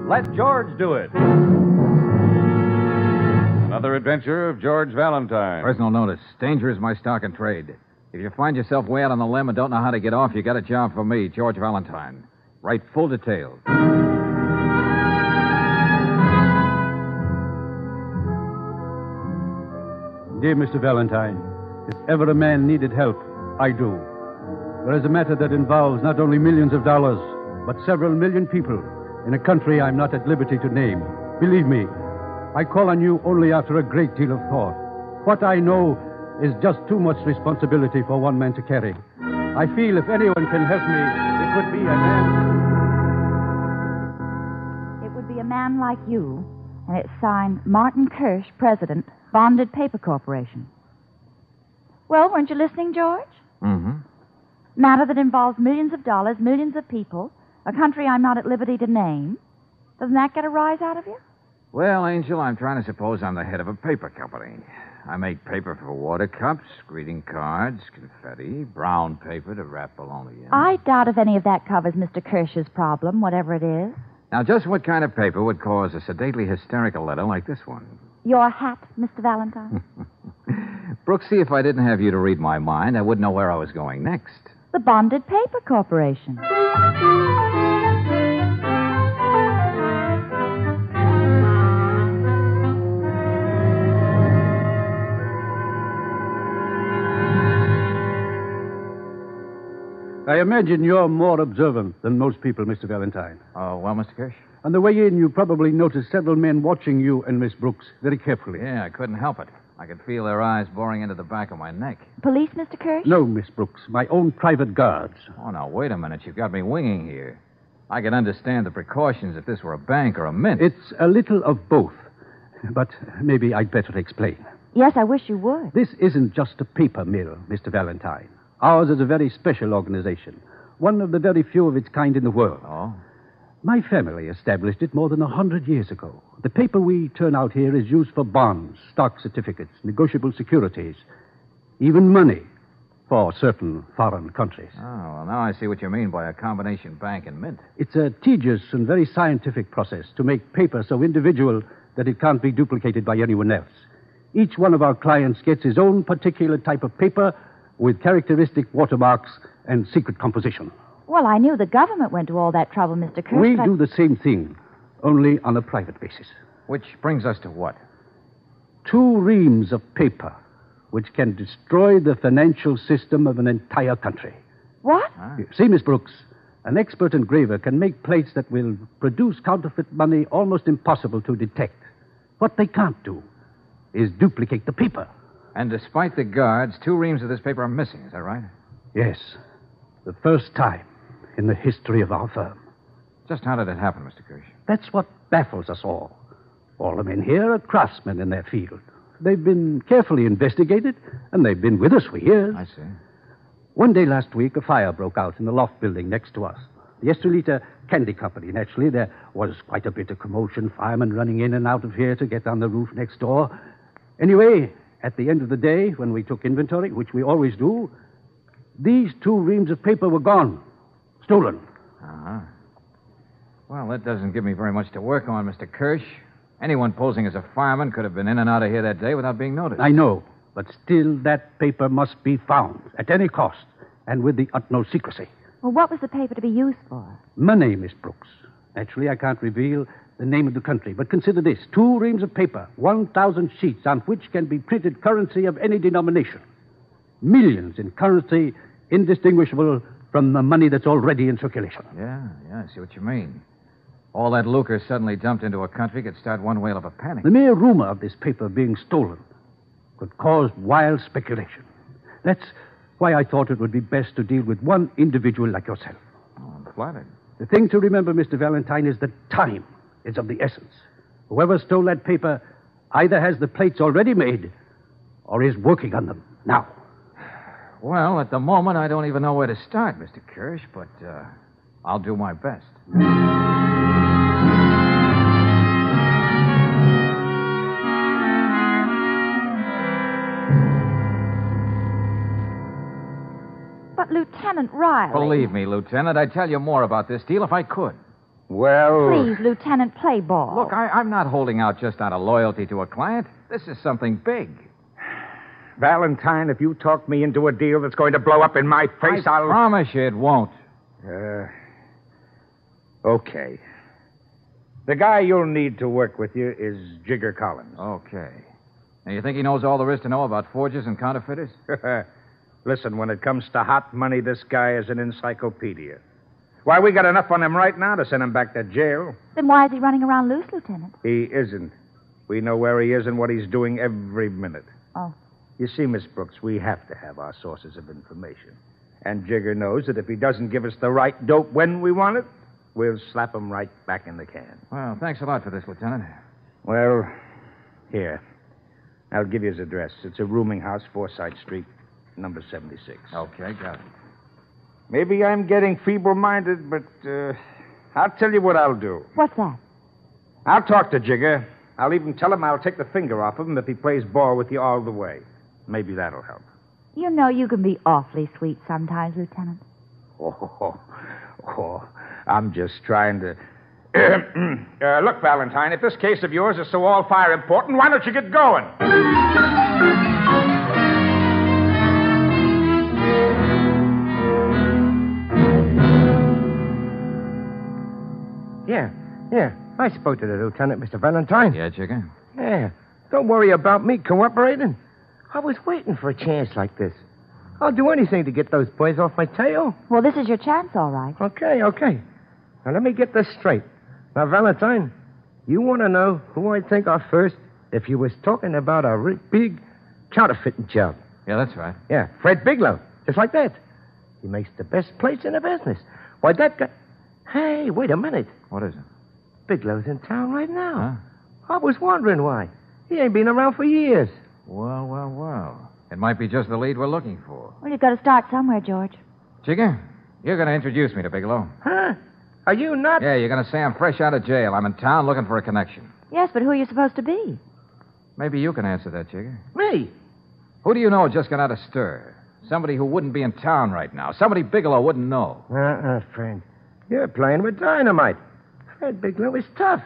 Let George do it. Another adventure of George Valentine. Personal notice. Danger is my stock and trade. If you find yourself way out on the limb and don't know how to get off, you got a job for me, George Valentine. Write full details. Dear Mr. Valentine, if ever a man needed help, I do. There is a matter that involves not only millions of dollars, but several million people in a country I'm not at liberty to name. Believe me, I call on you only after a great deal of thought. What I know is just too much responsibility for one man to carry. I feel if anyone can help me, it would be a man. It would be a man like you, and it's signed Martin Kirsch, President, Bonded Paper Corporation. Well, weren't you listening, George? Mm-hmm. Matter that involves millions of dollars, millions of people, a country I'm not at liberty to name. Doesn't that get a rise out of you? Well, Angel, I'm trying to suppose I'm the head of a paper company. I make paper for water cups, greeting cards, confetti, brown paper to wrap bologna in. I doubt if any of that covers Mr. Kirsch's problem, whatever it is. Now, just what kind of paper would cause a sedately hysterical letter like this one? Your hat, Mr. Valentine? Brooks, see, if I didn't have you to read my mind, I wouldn't know where I was going next. The Bonded Paper Corporation. I imagine you're more observant than most people, Mr. Valentine. Oh, well, Mr. Kirsch? On the way in, you probably noticed several men watching you and Miss Brooks very carefully. Yeah, I couldn't help it. I could feel their eyes boring into the back of my neck. Police, Mr. Kirsch? No, Miss Brooks. My own private guards. Oh, now, wait a minute. You've got me winging here. I could understand the precautions if this were a bank or a mint. It's a little of both. But maybe I'd better explain. Yes, I wish you would. This isn't just a paper mill, Mr. Valentine. Ours is a very special organization. One of the very few of its kind in the world. Oh? My family established it more than 100 years ago. The paper we turn out here is used for bonds, stock certificates, negotiable securities, even money for certain foreign countries. Oh, well, now I see what you mean by a combination bank and mint. It's a tedious and very scientific process to make paper so individual that it can't be duplicated by anyone else. Each one of our clients gets his own particular type of paper with characteristic watermarks and secret composition. Well, I knew the government went to all that trouble, Mr. Kirsch. We do the same thing, only on a private basis. Which brings us to what? 2 reams of paper, which can destroy the financial system of an entire country. What? Ah. See, Miss Brooks, an expert engraver can make plates that will produce counterfeit money almost impossible to detect. What they can't do is duplicate the paper. And despite the guards, 2 reams of this paper are missing, is that right? Yes, the first time in the history of our firm. Just how did it happen, Mr. Kirsch? That's what baffles us all. All the men here are craftsmen in their field. They've been carefully investigated, and they've been with us for years. I see. One day last week, a fire broke out in the loft building next to us. The Estrelita Candy Company. Naturally, there was quite a bit of commotion, firemen running in and out of here to get on the roof next door. Anyway, at the end of the day, when we took inventory, which we always do, these 2 reams of paper were gone. Stolen. Uh-huh. Well, that doesn't give me very much to work on, Mr. Kirsch. Anyone posing as a fireman could have been in and out of here that day without being noticed. I know, but still that paper must be found at any cost and with the utmost secrecy. Well, what was the paper to be used for? Money, Miss Brooks. Actually, I can't reveal the name of the country, but consider this. 2 reams of paper, 1,000 sheets on which can be printed currency of any denomination. Millions in currency indistinguishable from the money that's already in circulation. Yeah, I see what you mean. All that lucre suddenly dumped into a country could start one whale of a panic. The mere rumor of this paper being stolen could cause wild speculation. That's why I thought it would be best to deal with one individual like yourself. Oh, I'm flattered. The thing to remember, Mr. Valentine, is that time is of the essence. Whoever stole that paper either has the plates already made or is working on them now. Well, at the moment, I don't even know where to start, Mr. Kirsch, but I'll do my best. But, Lieutenant Riley... Believe me, Lieutenant, I'd tell you more about this deal if I could. Well... Please, Lieutenant, play ball. Look, I'm not holding out just out of loyalty to a client. This is something big. Valentine, if you talk me into a deal that's going to blow up in my face, I promise you it won't. Okay. The guy you'll need to work with you is Jigger Collins. Okay. Now, you think he knows all there is to know about forgers and counterfeiters? Listen, when it comes to hot money, this guy is an encyclopedia. Why, we got enough on him right now to send him back to jail. Then why is he running around loose, Lieutenant? He isn't. We know where he is and what he's doing every minute. Oh. You see, Miss Brooks, we have to have our sources of information. And Jigger knows that if he doesn't give us the right dope when we want it, we'll slap him right back in the can. Well, thanks a lot for this, Lieutenant. Well, here. I'll give you his address. It's a rooming house, Forsyth Street, number 76. Okay, got it. Maybe I'm getting feeble-minded, but I'll tell you what I'll do. What's that? I'll talk to Jigger. I'll even tell him I'll take the finger off him if he plays ball with you all the way. Maybe that'll help. You know you can be awfully sweet sometimes, Lieutenant. I'm just trying to... look, Valentine, if this case of yours is so all-fire important, why don't you get going? Yeah. I spoke to the lieutenant, Mr. Valentine. Yeah, Jigger? Yeah. Don't worry about me cooperating. I was waiting for a chance like this. I'll do anything to get those boys off my tail. Well, this is your chance, all right. Okay. Now, let me get this straight. Now, Valentine, you want to know who I'd think of first if you was talking about a big counterfeiting job. Yeah, that's right. Yeah, Fred Bigelow. Just like that. He makes the best plates in the business. Why, that guy... Hey, wait a minute. What is it? Bigelow's in town right now. Huh? I was wondering why. He ain't been around for years. Well. It might be just the lead we're looking for. Well, you've got to start somewhere, George. Jigger, you're going to introduce me to Bigelow. Huh? Are you not? Yeah, you're going to say I'm fresh out of jail. I'm in town looking for a connection. Yes, but who are you supposed to be? Maybe you can answer that, Jigger. Me? Who do you know just got out of stir? Somebody who wouldn't be in town right now. Somebody Bigelow wouldn't know. Friend. You're playing with dynamite. Fred Bigelow is tough.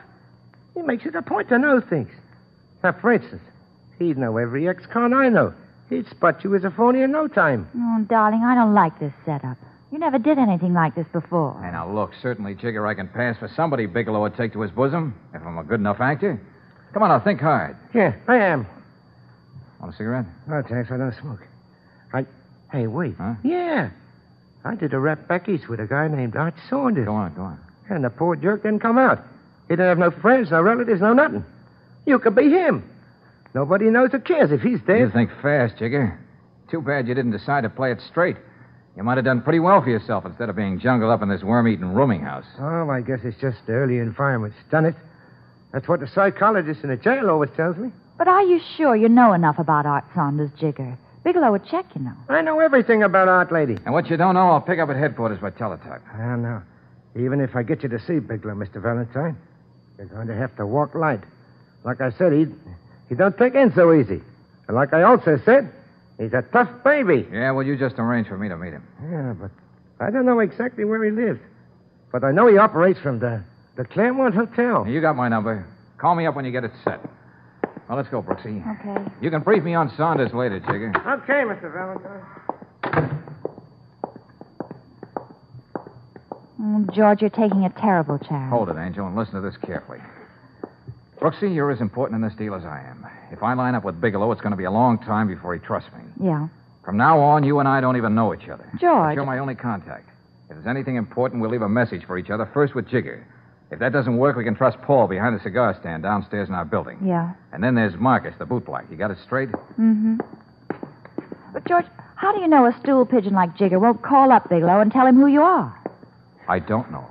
He makes it a point to know things. Now, for instance, he'd know every ex-con I know. He'd spot you as a phony in no time. Oh, darling, I don't like this setup. You never did anything like this before. Hey, now, look, certainly, Jigger, I can pass for somebody Bigelow would take to his bosom, if I'm a good enough actor. Come on, now, think hard. Yeah, I am. Want a cigarette? No, thanks. I don't smoke. Hey, wait. Huh? Yeah. I did a rap back east with a guy named Art Saunders. Go on. And the poor jerk didn't come out. He didn't have no friends, no relatives, no nothing. You could be him. Nobody knows or cares if he's dead. You think fast, Jigger. Too bad you didn't decide to play it straight. You might have done pretty well for yourself instead of being jungled up in this worm-eating rooming house. Oh, I guess it's just the early environment's done it. That's what the psychologist in the jail always tells me. But are you sure you know enough about Art Saunders, Jigger? Bigelow would check, you know. I know everything about Art Lady. And what you don't know, I'll pick up at headquarters by teletype. I know. Even if I get you to see Bigelow, Mr. Valentine, you're going to have to walk light. Like I said, he don't take in so easy. And like I also said, he's a tough baby. Yeah, well, you just arrange for me to meet him. Yeah, but I don't know exactly where he lives. But I know he operates from the Claremont Hotel. You got my number. Call me up when you get it set. Well, let's go, Brooksy. Okay. You can brief me on Saunders later, Jigger. Okay, Mr. Valentine. George, you're taking a terrible chance. Hold it, Angel, and listen to this carefully. Brooksy, you're as important in this deal as I am. If I line up with Bigelow, it's going to be a long time before he trusts me. Yeah. From now on, you and I don't even know each other. George. But you're my only contact. If there's anything important, we'll leave a message for each other, first with Jigger. If that doesn't work, we can trust Paul behind the cigar stand downstairs in our building. Yeah. And then there's Marcus, the bootblack. You got it straight? Mm-hmm. But, George, how do you know a stool pigeon like Jigger won't call up Bigelow and tell him who you are? I don't know.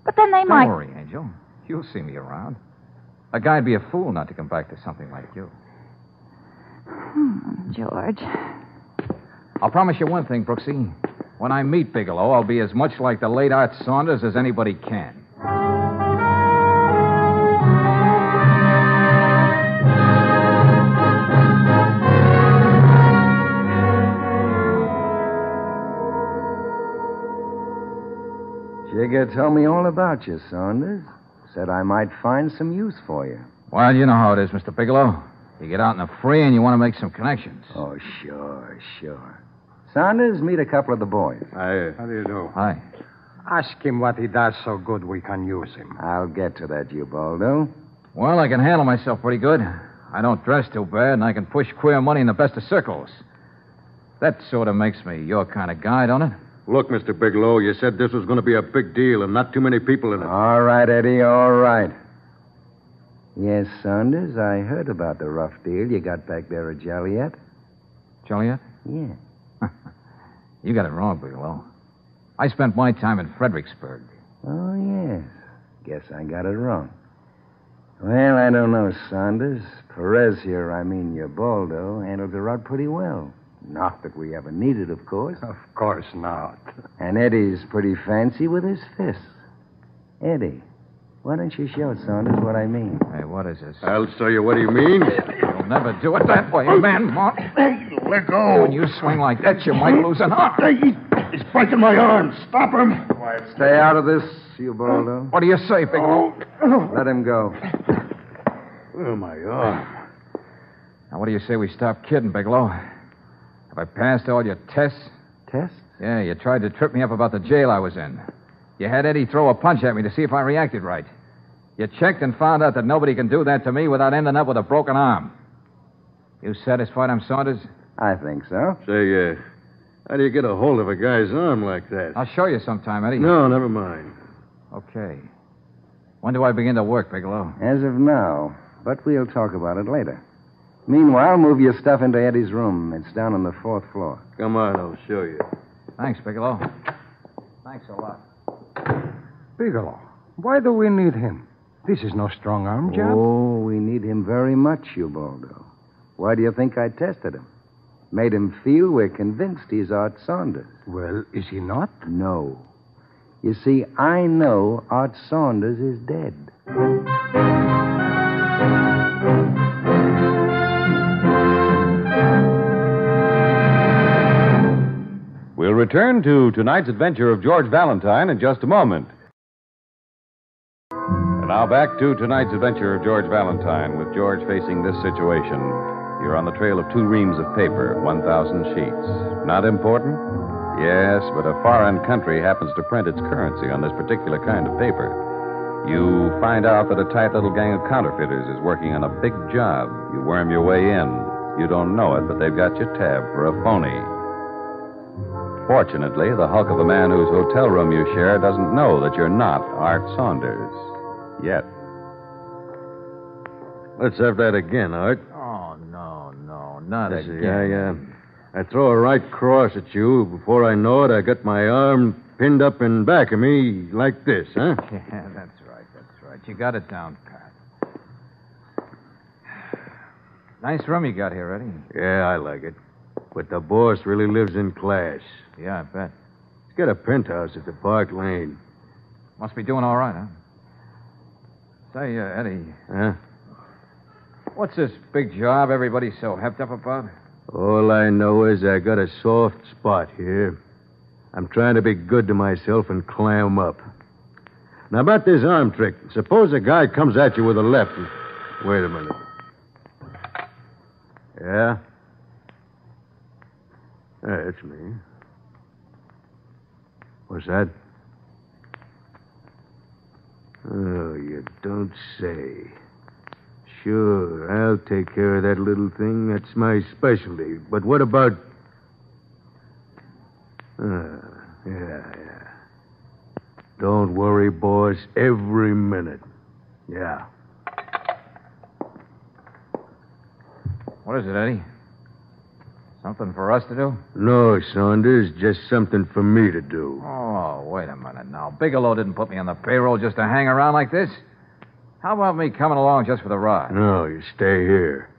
But then they might... Don't worry, Angel. You'll see me around. A guy'd be a fool not to come back to something like you. George. I'll promise you one thing, Brooksy. When I meet Bigelow, I'll be as much like the late Art Saunders as anybody can. Jigger told me all about you, Saunders. Said I might find some use for you. Well, you know how it is, Mr. Bigelow. You get out in the free and you want to make some connections. Oh, sure. Saunders, meet a couple of the boys. How do you do? Hi. Ask him what he does so good we can use him. I'll get to that, Ubaldo. Well, I can handle myself pretty good. I don't dress too bad, and I can push queer money in the best of circles. That sort of makes me your kind of guy, don't it? Look, Mr. Bigelow, you said this was going to be a big deal and not too many people in it. All right, Eddie, all right. Yes, Saunders, I heard about the rough deal you got back there at Joliet. Joliet? Yeah. You got it wrong, Bigelow. I spent my time in Fredericksburg. Oh, yes. Guess I got it wrong. Well, I don't know, Saunders. Perez here, Ubaldo, handled the route pretty well. Not that we ever needed, of course. Of course not. And Eddie's pretty fancy with his fists. Eddie, why don't you show Saunders what I mean? Hey, what is this? I'll show you what he means. You'll never do it that way, man. Hey, let go. When you swing like that, you might lose an arm. He's breaking my arm. Stop him. Stay out of this, Ubaldo. What do you say, Bigelow? Let him go. Oh, my arm. Now, what do you say we stop kidding, Bigelow? Have I passed all your tests? Tests? Yeah, you tried to trip me up about the jail I was in. You had Eddie throw a punch at me to see if I reacted right. You checked and found out that nobody can do that to me without ending up with a broken arm. You satisfied, I'm Saunders? I think so. Say, how do you get a hold of a guy's arm like that? I'll show you sometime, Eddie. No, never mind. Okay. When do I begin to work, Bigelow? As of now. But we'll talk about it later. Meanwhile, move your stuff into Eddie's room. It's down on the 4th floor. Come on, I'll show you. Thanks, Bigelow. Thanks a lot. Bigelow, why do we need him? This is no strong arm job. Oh, we need him very much, Ubaldo. Why do you think I tested him? Made him feel we're convinced he's Art Saunders. Well, is he not? No. You see, I know Art Saunders is dead. We'll return to tonight's adventure of George Valentine in just a moment. And now back to tonight's adventure of George Valentine, with George facing this situation. You're on the trail of 2 reams of paper, 1,000 sheets. Not important? Yes, but a foreign country happens to print its currency on this particular kind of paper. You find out that a tight little gang of counterfeiters is working on a big job. You worm your way in. You don't know it, but they've got you tabbed for a phony. Fortunately, the hulk of the man whose hotel room you share doesn't know that you're not Art Saunders. Yet. Let's have that again, Art. Oh, no, not again. I throw a right cross at you. Before I know it, I got my arm pinned up in back of me like this, huh? Yeah, that's right. You got it down, Pat. Nice room you got here, Eddie. Yeah, I like it. But the boss really lives in class. Yeah, I bet. He's got a penthouse at the Park Lane. Must be doing all right, huh? Say, Eddie. Huh? What's this big job everybody's so hepped up about? All I know is I got a soft spot here. I'm trying to be good to myself and clam up. Now, about this arm trick. Suppose a guy comes at you with a left. Wait a minute. Yeah? Yeah, it's me. What's that? Oh, you don't say. Sure, I'll take care of that little thing. That's my specialty. But what about... Yeah. Don't worry, boss. Every minute. Yeah. What is it, Eddie? Something for us to do? No, Saunders. Just something for me to do. Oh, wait a minute now. Bigelow didn't put me on the payroll just to hang around like this. How about me coming along just for the ride? No, you stay here.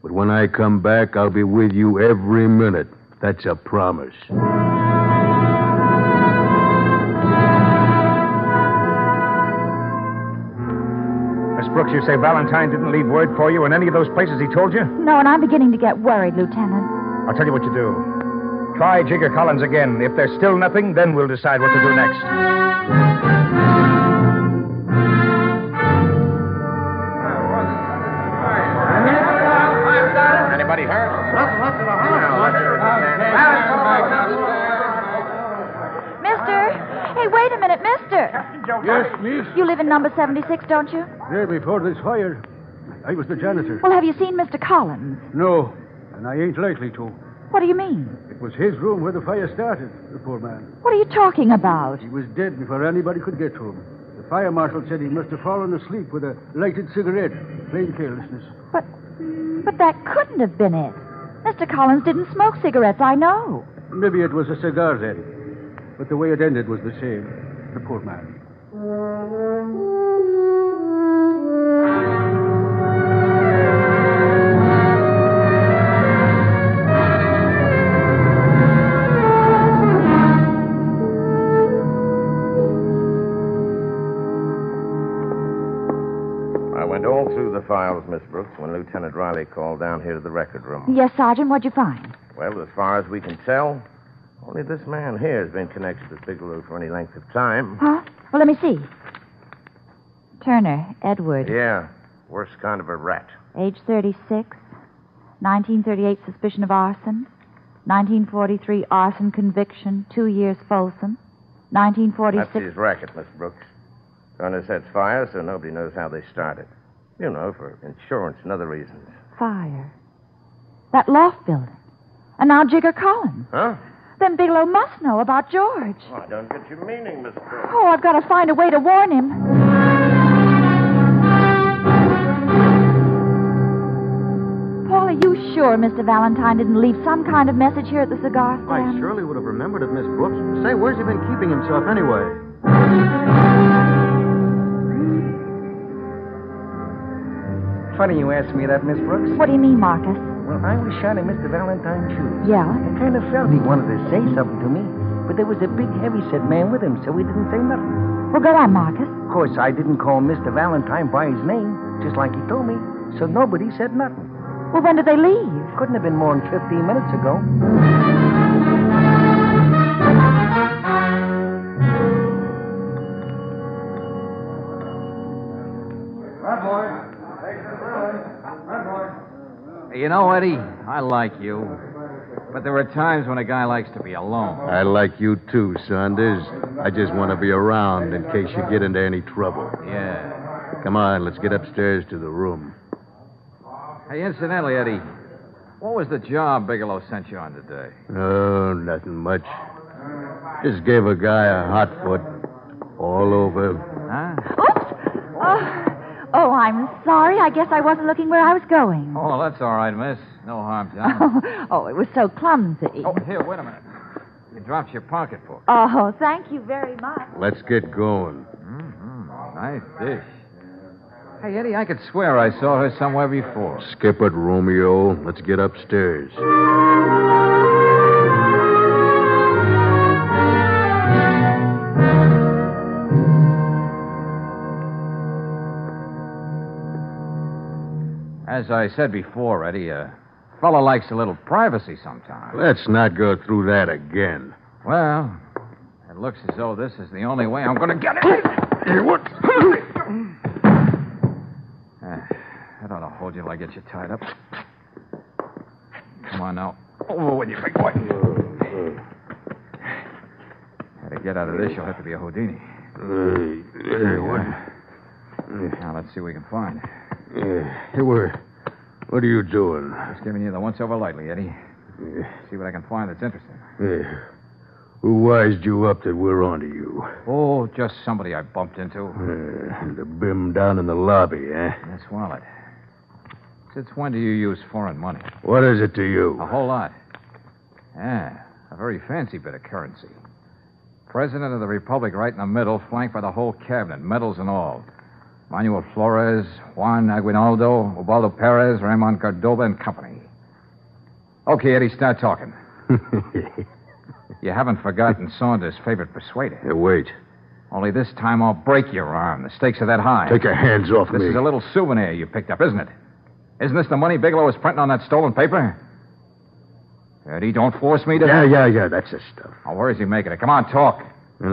But when I come back, I'll be with you every minute. That's a promise. Miss Brooks, you say Valentine didn't leave word for you in any of those places he told you? No, and I'm beginning to get worried, Lieutenant. I'll tell you what you do. Try Jigger Collins again. If there's still nothing, then we'll decide what to do next. Hey, wait a minute, mister. Yes, miss. You live in number 76, don't you? There before this fire. I was the janitor. Well, have you seen Mr. Collins? No, and I ain't likely to. What do you mean? It was his room where the fire started, the poor man. What are you talking about? He was dead before anybody could get to him. The fire marshal said he must have fallen asleep with a lighted cigarette. Plain carelessness. But that couldn't have been it. Mr. Collins didn't smoke cigarettes, I know. Maybe it was a cigar then. But the way it ended was the same. The poor man. I went all through the files, Miss Brooks, when Lieutenant Riley called down here to the record room. Yes, Sergeant, what'd you find? Well, as far as we can tell, only this man here has been connected with Bigelow for any length of time. Huh? Well, let me see. Turner, Edward. Yeah, worst kind of a rat. Age 36. 1938 suspicion of arson. 1943 arson conviction, 2 years Folsom. 1946... That's his racket, Miss Brooks. Turner sets fire so nobody knows how they started. You know, for insurance and other reasons. Fire. That loft building. And now Jigger Collins. Huh? Then Bigelow must know about George. Oh, I don't get your meaning, Miss Brooks. Oh, I've got to find a way to warn him. Paul, are you sure Mr. Valentine didn't leave some kind of message here at the cigar I stand? surely would have remembered it, Miss Brooks. Say, where's he been keeping himself anyway? Funny you asked me that, Miss Brooks. What do you mean, Marcus? Well, I was shining Mr. Valentine's shoes. Yeah? I kind of felt he wanted to say something to me, but there was a big, heavy-set man with him, so he didn't say nothing. Well, go on, Marcus. Of course, I didn't call Mr. Valentine by his name, just like he told me, so nobody said nothing. Well, when did they leave? Couldn't have been more than 15 minutes ago. You know, Eddie, I like you. But there are times when a guy likes to be alone. I like you too, Saunders. I just want to be around in case you get into any trouble. Yeah. Come on, let's get upstairs to the room. Hey, incidentally, Eddie, what was the job Bigelow sent you on today? Oh, nothing much. Just gave a guy a hot foot all over. Huh? Oops! Oh, I'm sorry. I guess I wasn't looking where I was going. Oh, that's all right, miss. No harm done. Oh, it was so clumsy. Oh, here, wait a minute. You dropped your pocketbook. Oh, thank you very much. Let's get going. Mm-hmm. Nice dish. Hey, Eddie, I could swear I saw her somewhere before. Skip it, Romeo. Let's get upstairs. As I said before, Eddie, a fella likes a little privacy sometimes. Let's not go through that again. Well, it looks as though this is the only way I'm going to get it. Hey, what? That ought to hold you till I get you tied up. Come on now. Over with you, big boy. To get out of this, you'll have to be a Houdini. What? Now, let's see what we can find. Hey, what are you doing? Just giving you the once-over lightly, Eddie. See what I can find that's interesting. Who wised you up that we're onto you? Oh, just somebody I bumped into. The bim down in the lobby, eh? That's Wallet. Since when do you use foreign money? What is it to you? A whole lot. Yeah, a very fancy bit of currency. President of the Republic right in the middle, flanked by the whole cabinet, medals and all. Manuel Flores, Juan Aguinaldo, Ubaldo Perez, Ramon Cordoba and company. Okay, Eddie, start talking. You haven't forgotten Saunders' favorite persuader. Hey, wait. Only this time I'll break your arm. The stakes are that high. Take your hands off me. This is a little souvenir you picked up, isn't it? Isn't this the money Bigelow was printing on that stolen paper? Eddie, don't force me to... Yeah, that's the stuff. Oh, where is he making it? Come on, talk. In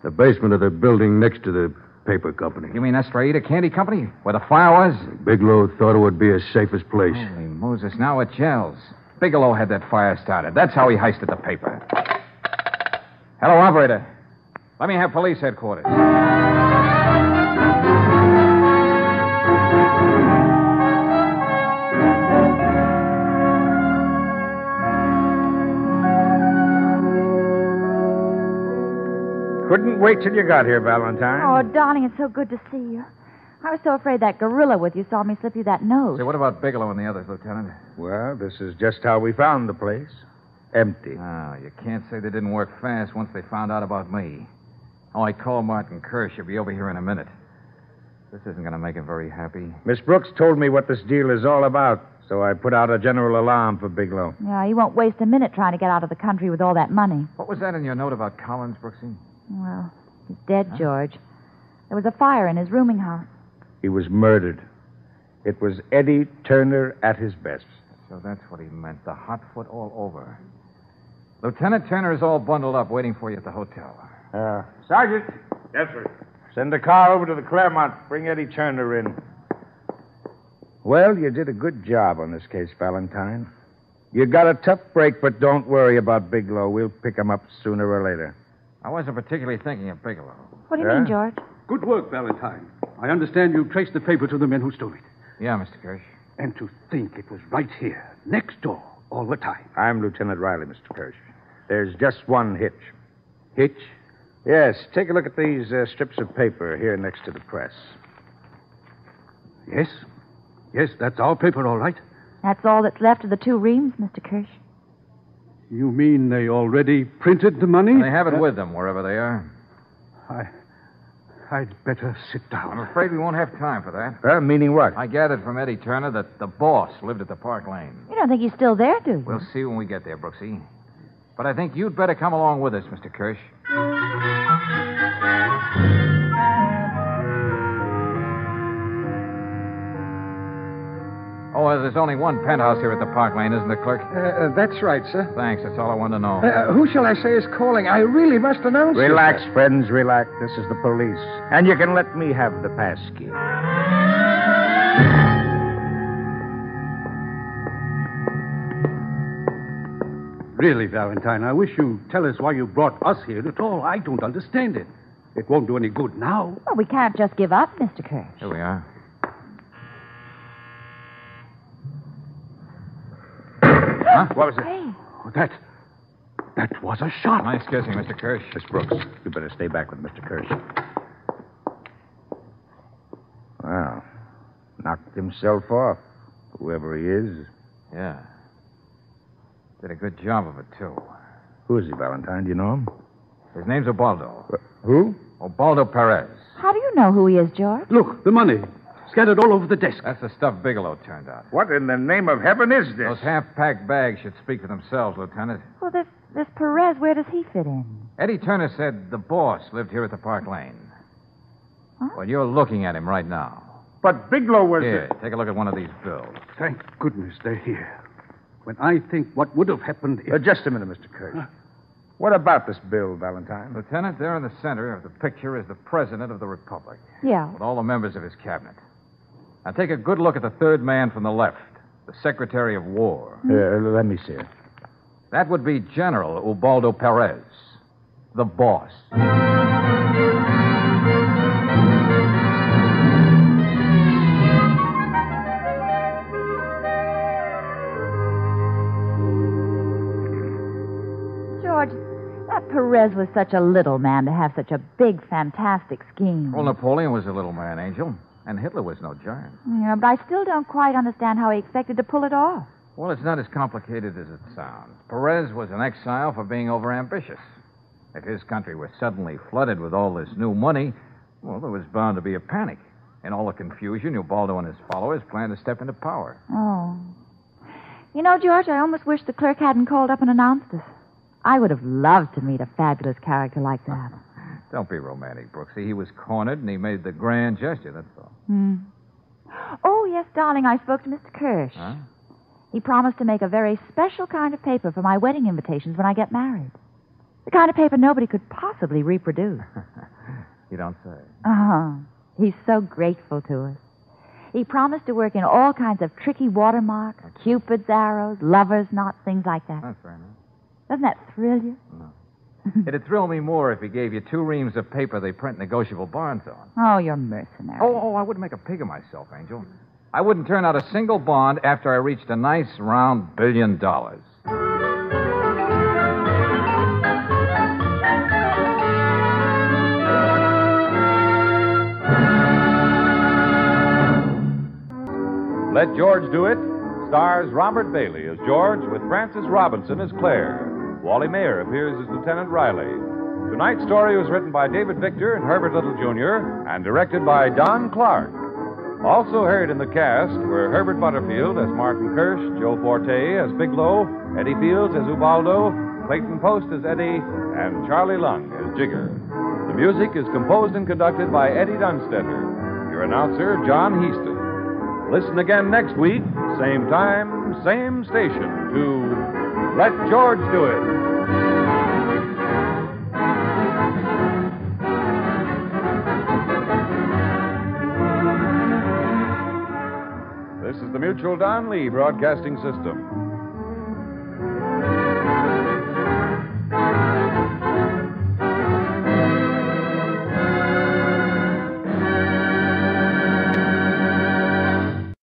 the basement of the building next to the paper company. You mean Estrada Candy Company, where the fire was? Bigelow thought it would be his safest place. Holy Moses, now it gels. Bigelow had that fire started. That's how he heisted the paper. Hello, operator. Let me have police headquarters. Couldn't wait till you got here, Valentine. Oh, darling, it's so good to see you. I was so afraid that gorilla with you saw me slip you that note. Say, what about Bigelow and the others, Lieutenant? Well, this is just how we found the place. Empty. Oh, you can't say they didn't work fast once they found out about me. Oh, I called Martin Kirsch. He'll be over here in a minute. This isn't going to make him very happy. Miss Brooks told me what this deal is all about, so I put out a general alarm for Bigelow. Yeah, he won't waste a minute trying to get out of the country with all that money. What was that in your note about Collins, Brooksy? Well, he's dead, George. There was a fire in his rooming house. He was murdered. It was Eddie Turner at his best. So that's what he meant. The hot foot all over. Lieutenant Turner is all bundled up waiting for you at the hotel. Sergeant. Yes, sir. Send a car over to the Claremont. Bring Eddie Turner in. Well, you did a good job on this case, Valentine. You got a tough break, but don't worry about Bigelow. We'll pick him up sooner or later. I wasn't particularly thinking of Bigelow. What do you mean, George? Good work, Valentine. I understand you traced the paper to the men who stole it. Yeah, Mr. Kirsch. And to think it was right here, next door, all the time. I'm Lieutenant Riley, Mr. Kirsch. There's just one hitch. Hitch? Yes, take a look at these strips of paper here next to the press. Yes. Yes, that's our paper, all right. That's all that's left of the 2 reams, Mr. Kirsch. You mean they already printed the money? They have it with them, wherever they are. I'd better sit down. I'm afraid we won't have time for that. Meaning what? I gathered from Eddie Turner that the boss lived at the Park Lane. You don't think he's still there, do you? We'll see when we get there, Brooksy. But I think you'd better come along with us, Mr. Kirsch. Oh, there's only one penthouse here at the Park Lane, isn't there, clerk? That's right, sir. Thanks, that's all I wanted to know. Who shall I say is calling? I really must announce it. Relax, friends, relax. This is the police. And you can let me have the pass key. Really, Valentine, I wish you'd tell us why you brought us here at all. I don't understand it. It won't do any good now. Well, we can't just give up, Mr. Kirsch. Here we are. Huh? What was it? Hey. Oh, that was a shot. Nice guessing, Mr. Kirsch. Miss Brooks, you better stay back with Mr. Kirsch. Wow. Knocked himself off, whoever he is. Yeah. Did a good job of it, too. Who is he, Valentine? Do you know him? His name's Ubaldo. Who? Ubaldo Perez. How do you know who he is, George? Look, the money. Scattered all over the desk. That's the stuff Bigelow turned out. What in the name of heaven is this? Those half-packed bags should speak for themselves, Lieutenant. Well, this Perez, where does he fit in? Eddie Turner said the boss lived here at the Park Lane. Huh? Well, you're looking at him right now. But Bigelow was... Here, take a look at one of these bills. Thank goodness they're here. When I think what would have happened if... just a minute, Mr. Kirsch. What about this bill, Valentine? Lieutenant, there in the center of the picture is the President of the Republic. Yeah. With all the members of his cabinet. Now take a good look at the third man from the left, the Secretary of War. Let me see it. That would be General Ubaldo Perez, the boss. George, that Perez was such a little man to have such a big, fantastic scheme. Well, Napoleon was a little man, Angel. And Hitler was no giant. Yeah, but I still don't quite understand how he expected to pull it off. Well, it's not as complicated as it sounds. Perez was an exile for being overambitious. If his country was suddenly flooded with all this new money, well, there was bound to be a panic. In all the confusion, Ubaldo and his followers planned to step into power. Oh. You know, George, I almost wish the clerk hadn't called up and announced us. I would have loved to meet a fabulous character like that. Don't be romantic, Brooksy. He was cornered, and he made the grand gesture, that's all. Oh, yes, darling, I spoke to Mr. Kirsch. Huh? He promised to make a very special kind of paper for my wedding invitations when I get married. The kind of paper nobody could possibly reproduce. You don't say. Oh, he's so grateful to us. He promised to work in all kinds of tricky watermarks, Cupid's arrows, lovers' knots, things like that. That's very nice. Doesn't that thrill you? No. It'd thrill me more if he gave you 2 reams of paper they print negotiable bonds on. Oh, you're mercenary. Oh, I wouldn't make a pig of myself, Angel. I wouldn't turn out a single bond after I reached a nice, round $1 billion. Let George Do It stars Robert Bailey as George with Frances Robinson as Claire. Wally Mayer appears as Lieutenant Riley. Tonight's story was written by David Victor and Herbert Little, Jr., and directed by Don Clark. Also heard in the cast were Herbert Butterfield as Martin Kirsch, Joe Forte as Bigelow, Eddie Fields as Ubaldo, Clayton Post as Eddie, and Charlie Lung as Jigger. The music is composed and conducted by Eddie Dunstetter. Your announcer, John Heaston. Listen again next week, same time, same station, to Let George Do It. This is the Mutual Don Lee Broadcasting System.